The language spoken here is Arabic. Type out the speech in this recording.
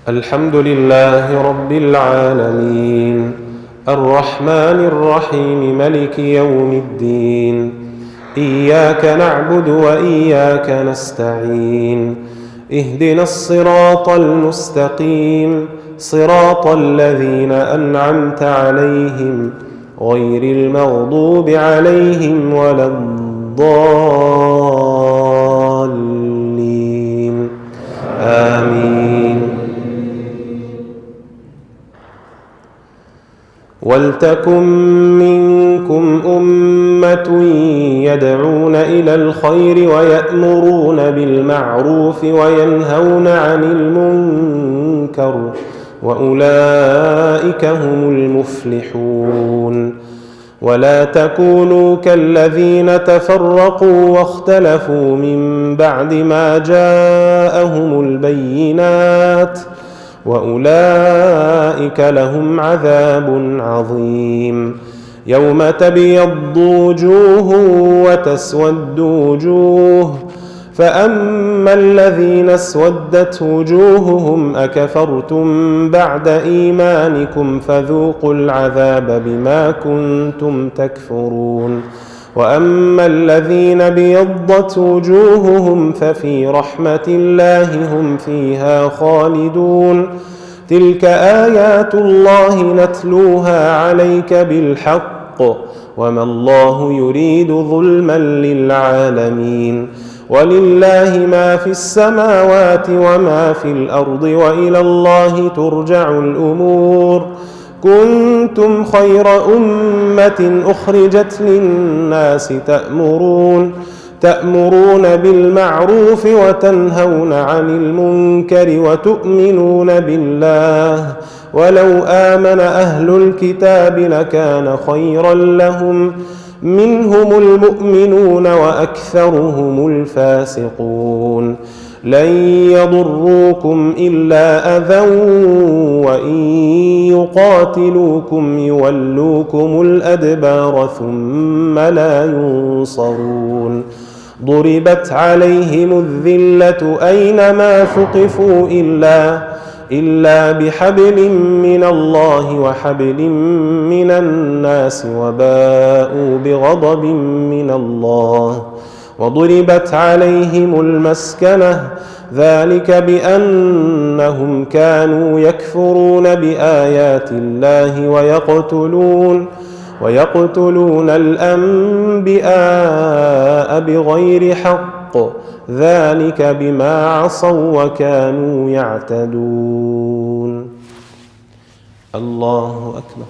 الحمد لله رب العالمين الرحمن الرحيم ملك يوم الدين إياك نعبد وإياك نستعين اهدنا الصراط المستقيم صراط الذين أنعمت عليهم غير المغضوب عليهم ولا الضالين آمين. ولتكن منكم أمة يدعون إلى الخير ويأمرون بالمعروف وينهون عن المنكر وأولئك هم المفلحون. ولا تكونوا كالذين تفرقوا واختلفوا من بعد ما جاءهم البينات وأولئك لهم عذاب عظيم. يوم تبيض وجوه وتسود وجوه فأما الذين اسودت وجوههم أكفرتم بعد إيمانكم فذوقوا العذاب بما كنتم تكفرون. وأما الذين بيضت وجوههم ففي رحمة الله هم فيها خالدون. تلك آيات الله نتلوها عليك بالحق وما الله يريد ظلما للعالمين. ولله ما في السماوات وما في الأرض وإلى الله ترجع الأمور. كنتم خير أمة أخرجت للناس تأمرون بالمعروف وتنهون عن المنكر وتؤمنون بالله. ولو آمن أهل الكتاب لكان خيرا لهم منهم المؤمنون وأكثرهم الفاسقون. لن يضروكم إلا أذى وإن يقاتلوكم يولوكم الأدبار ثم لا ينصرون. ضربت عليهم الذلة أينما ثقفوا إلا بحبل من الله وحبل من الناس وباءوا بغضب من الله. وضربت عليهم المسكنة ذلك بأنهم كانوا يكفرون بآيات الله ويقتلون الأنبياء بغير حق ذلك بما عصوا وكانوا يعتدون. الله أكبر.